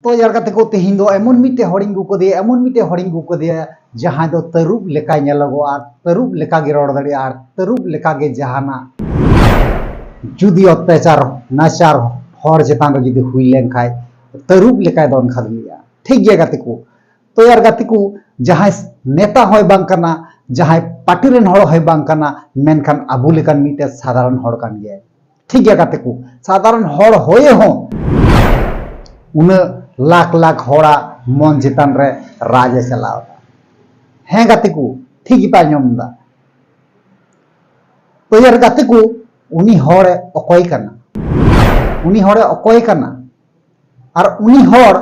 तो यार गाते को तेहिं दो एमन मिटे हड़िंग गुको दे एमन मिटे हड़िंग गुको दे जहां दो तरुब लेका नेलगो आर तरुब लेका गे रोड दड़ी आर तरुब लेका गे जहाना जुदी अत्याचार नाचार हर चेतान रे जुदी हुई लेन खाय तरुब लेका दोन खादलिया ठीक गया गाते को। तो यार गाते को जहां नेता होय बांग कना जहां पार्टी रेन हड़ होय बांग कना मेनखान आबू लेकान मिटे साधारण हड़ कान गया ठीक गया गाते को। साधारण हड़ होये हो उन लाख लाख हड़ा मन चितान रे राजे चलाव हैं गाते को ठीक ही पाजम दा। तो यार गाते को उनी हड़े अकय कना उनी हड़े अकय कना आर उनी हड़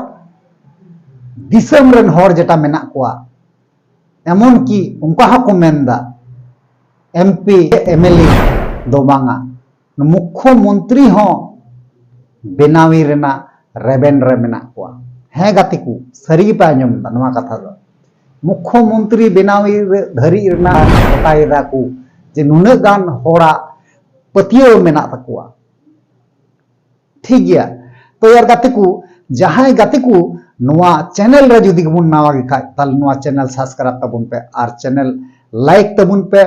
दिसम रेन हड़ जेटा मेना कोआ एमन की उनका हको मेनदा एमपी एमएलए दो बांगा मुख्यमंत्री हो बेनावी रेना रेबेन रे मेना कोआ हैं गाते को सरी पे आजम दा नवा कथा दो मुख्यमंत्री बेनावी धरी रेना बताय दा को जे नुना गान होड़ा पतियो मेना तकुआ ठीक गया। तो यार गाते को जहां गाते को नवा चैनल रे जुदी गबुन नावा गे खाय ताल नवा चैनल सब्सक्राइब तबुन पे आर चैनल लाइक तबुन पे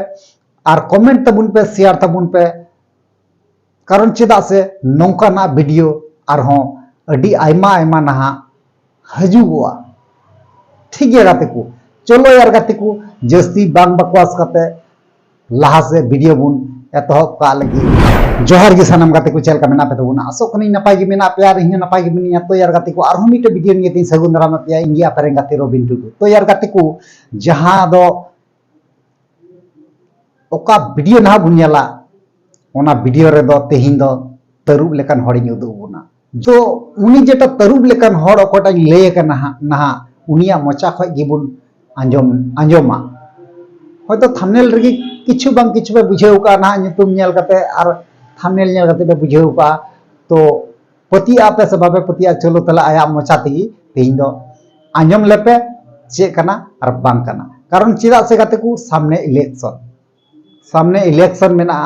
आर कमेंट तबुन पे शेयर तबुन पे कारण चेदा से नौका ना वीडियो आर हों अडी आयमा आयमा नहा हजुगोआ ठीक गया गाते को। चलो यार गाते को जस्ती बांग बकवास करते लाहा से वीडियो बुन एतहब का लगी जोहर गे सानम गाते को चल का मेना पे तबुना आसो कनी नपाय गे मेना पे यार हिया नपाय गे मिनिया। तो यार गाते को आर हम मिटे वीडियो निये तीन सगुन दाराम पे इंगिया पेरें गाते रो बिंटू को। तो यार गाते को जहां दो ओका वीडियो ना बुनियाला ओना वीडियो रे दो तेहिं दो तरुब लेकान हड़िंग उदु बुना जो उनी जेटा तरुब लेकान हड़ ओकोटा लय का नहा उनिया मोचा खय गिबुन आंजोमा होयतो थंबनेल रे किछु बांग किछु पे बुझेउ का ना nyutum नेल कते आर थंबनेल नेल कते पे बुझेउ का तो पतिया पे से बाबे पतिया चलो तला आया मोचा तेगी तेहिं दो आंजोम लेपे चे कना आर बांग कना कारण चिदा से गाते को सामने इलेक्शन मेना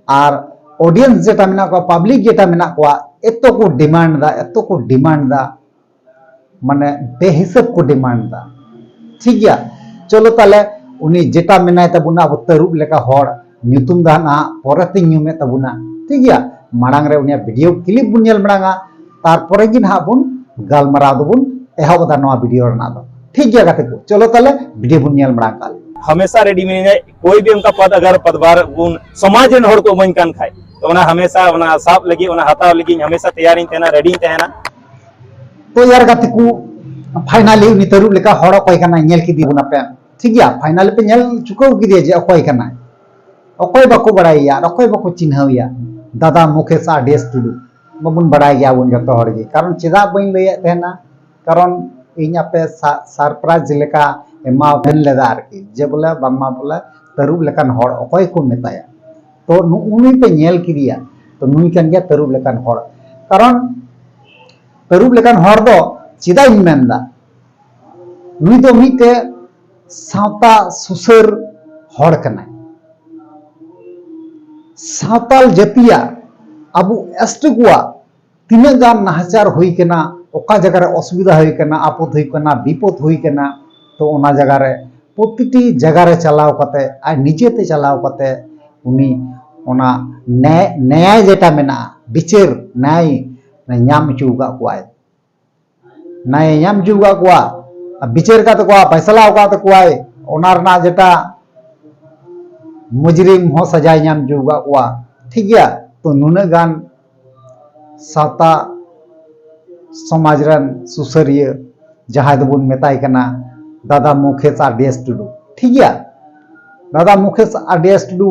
आर ऑडियंस जेटा मेना को पब्लिक जेटा मेना को एतो को डिमांड दा माने बेहिसाब को डिमांड दा ठीक गया। चलो ताले उनी जेटा मेनाय तबुना अब तरुब लेका हड़ nyutum दा ना परते न्यूमे तबुना ठीक गया। मांग रे उनिया वीडियो क्लिप बुन नेल मडांगा तारपरे गिन हा बुन गालमाराव दबुन एहब दा नवा वीडियो रना दो ठीक गया गाते को। चलो ताले वीडियो बुन नेल मडांगा हमेशा रेडी मिने कोई भी उनका पद अगर पदभार गुण समाज रेन हड़ को मन कान खाय तो उना हमेशा उना साब लगी उना हताव लगी हमेशा तैयारी तेना रेडी तेना। तो यार गाते को फाइनली उनी तरुब लेका हड़ अकय कना नेल किदी बुना पे ठीक गया। फाइनली पे नेल चुकाव किदी जे अकय कना अकय बाको बड़ाइया अकय बाको चिन्हविया दादा मुकेश आरडीएस टुडू बबुन बड़ाय गया बुन जतो हड़ गे कारण चेदा बइन लय तेना कारण इन आपे सरप्राइज लेका एमा भेन लेदा आरकी जे बोले बांगमा बोले तरुब लेकान हड़ अकय को मेताया तो उनी पे नेल किदिया तो नुई कान गया तरुब लेकान हड़ कारण तरुब लेकान हड़ दो चेदा इन मेनदा नुई दो मिटे सावता सुसर हड़ कनाय सावताल जतिया अबु एसटी कुआ तिना गान नाहचार हुई केना ओका जगह रे असुविधा हुई केना आपद हुई केना विपद हुई केना तो ओना जगह रे प्रतिटी जगह रे चलाव कते आ निजेते चलाव कते उनी ओना न्याय जेटा मेना बिचार न्याय नाम चुगा कोआय न्याय नाम चुगा कोआ बिचार का तो कोआ फैसला का तो कोआय ओना रना जेटा मुजरिम हो सजाय नाम चुगा कोआ ठीक गया। तो नुना गान साता समाज रन सुसरिया जहां दबुन मेताय कना दादा मुकेश आरडीएस टुडू ठीक गया। दादा मुकेश आरडीएस टुडू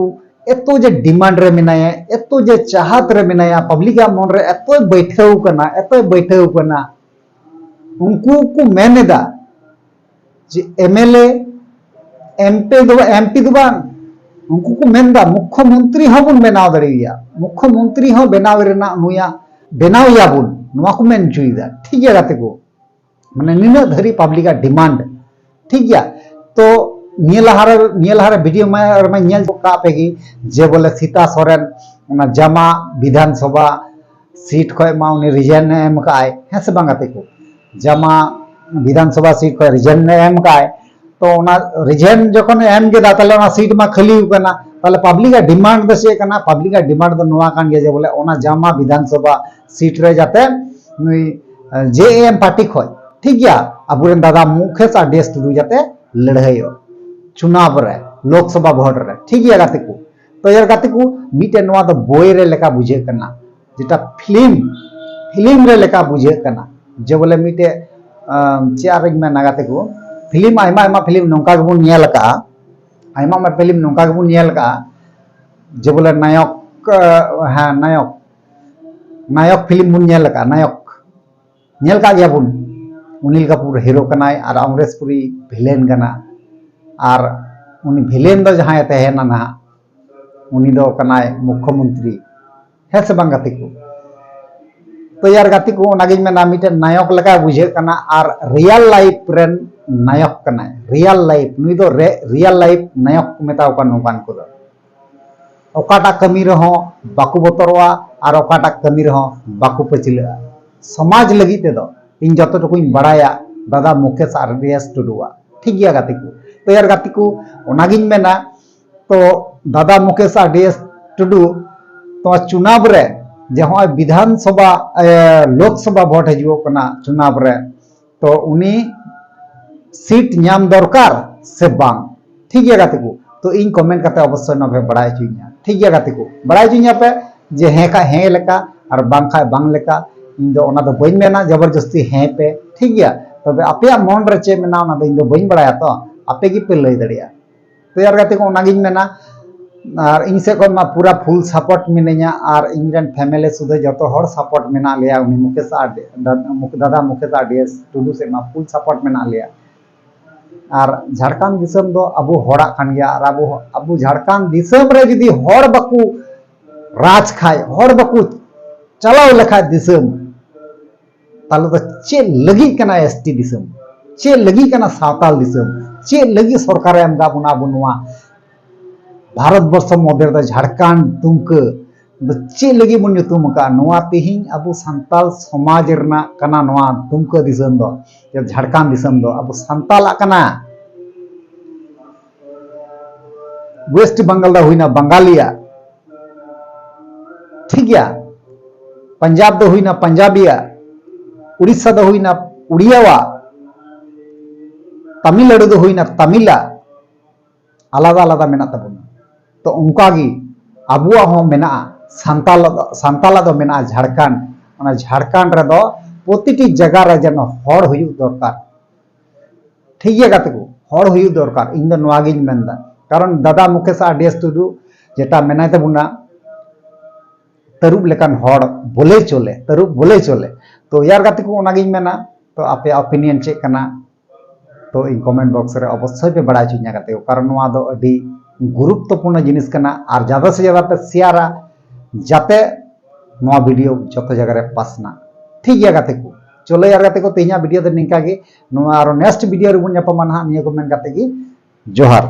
एतो जे डिमांड रे मेनाया एतो जे चाहत रे मेनाया पब्लिक मन रे एतो बैठेउ कना उनको को मेनेदा जे एमएलए एमपी दो बांग उनको को मेनदा मुख्यमंत्री हबुन बनाव दरिया मुख्यमंत्री हो बनाव रेना नुया बनाव याबुन नवा को मेन जुइदा ठीक गया गाते को माने निना धरी पब्लिक डिमांड ठीक गया। तो नियलहारे वीडियो में नेल का पेगी जे बोले सीता सोरेन उना जमा विधानसभा सीट खय मा उनी रिजाइन एम काय है से बांग गाते को जामा विधानसभा सीट को रिजन एम काय तो रिजन जखन एम के ताले सीट मा खाली होना ताले पब्लिक डिमांड दो से कना पब्लिक डिमांड दो नोआ कान जे बोले ओना जामा विधानसभा सीट रे जाते जेएम पार्टी खय ठीक गया अबुरेन दादा मुकेश आरडीएस टुडू जाते लड़ाइयो चुनाव रे लोकसभा भोट रे ठीक गया गाते को तो यार गाते को मिटे नोआ दो बोय रे लेका बुझे कना जेटा फिल्म रे लेका बुझे कना जे बोले मिटे चार में नागाते को फिल्म आयमा फिल्म नौका गबुन नेल का आयमा मा फिल्म नौका गबुन नेल का जे बोले नायक हाँ नायक फिल्म बुन नेल का नायक नेल का गया बुन अनिल कपूर हीरो कनाय और अमरेश पुरी भिलेन कना और उनी भिलेन दो जहां तहना ना उनी दो कनाय मुख्यमंत्री है से बांग गाते को तो यार गाती को नागिन में ना मिटे नायक लगा बुझे कना और रियल लाइफ रेन नायक कना रियल लाइफ नुई दो रियल लाइफ नायक मेताव का नोकान को दो ओकाटा कमी रहो बाकु बतरवा और ओकाटा कमी रहो बाकु पचिला समाज लगी ते दो इन जतो टुकुई बड़ाया दादा मुकेश आरडीएस टुडुआ ठीक गया गाती को तो यार गाती को नागिन में ना तो दादा मुकेश आरडीएस टुडू तो चुनाव रे जहाँ विधानसभा लोकसभा भोट हजू चुनाव रे तो उनी सीट नाम दरकार से बांग ठीक है गाते को तो इन कमेंट करते अवश्य ना बड़ा चुना ठीक है गाते को बड़ा चुना पे जे हें का हें लेका और बांग खा बांग लेका इन दो ओना दो बइन मेना जबरदस्ती हें पे ठीक है तबे आपे मन रे चे मेना ओना दो इन दो बइन बड़ाया तो आपे की पे लई दड़िया तो यार गाते को ओना गिन मेना और इन से मा पूरा फुल सपोर्ट मिनेኛ और इन फैमिली सुधे जो हर सपोर्ट मेना लिया उनी मुकेश दादा मुकेश आरडीएस टुडू से मा फुल सपोर्ट मेना लिया और झारखंड दिसम दो अबो हड़ा खान गया और अबो झारखंड दिसम रे जदी हड़ बाकू राज खाय हड़ बाकू चलाव लेखा दिसम ताले तो चे लगी कना एसटी दिसम चे लगी कना सावताल दिसम चे लगी सरकार एम गा बुना बुनवा भारत वर्ष मध्य झारखंड तुमक चे लगी बन नुतुम का नोआ तेहिं अबो संताल समाज रना कना नोआ तुमक दिसम दो या झारखंड दिसम दो अबो संताल कना वेस्ट बंगाल दा हुईना बंगालिया ठीक गया पंजाब दो हुईना पंजाबिया उड़ीसा दो हुईना उड़ियावा तमिलनाडु दो हुईना तमिला आलादा आलादा मेना तबुना तो उनकागी अबुआ हो मेना सांताला दो मेना झारखंड ओना झारखंड रे दो प्रतिटी जगह रे जन हड़ हुयु दरकार ठीक है गाते को हड़ हुयु दरकार इन दो नवागिन मेनदा कारण दादा मुकेश आरडीएस टुडू जेटा मेनाय तबुना तरुब लेकान हड़ बोले चले तरुब बोले चले तो यार गाते को ओनागिन मेना तो आपे ओपिनियन चेक कना तो इन कमेंट बॉक्स रे अवश्य पे बड़ा चुनिया गाते को कारण नोआ दो अडी गुरुत्वपूर्ण जिनिस कना और ज़्यादा से ज़्यादा पे शेयरा जाते नोआ वीडियो जो जगह रे पासना ठीक गया गाते को चलो यार गाते को तेजा वीडियो तो निका गे नोआ और नेक्स्ट वीडियो रे बुन ᱧᱟᱯᱟᱢᱟ ᱱᱟᱦᱟᱜ निया को मेन गाते की जोहार।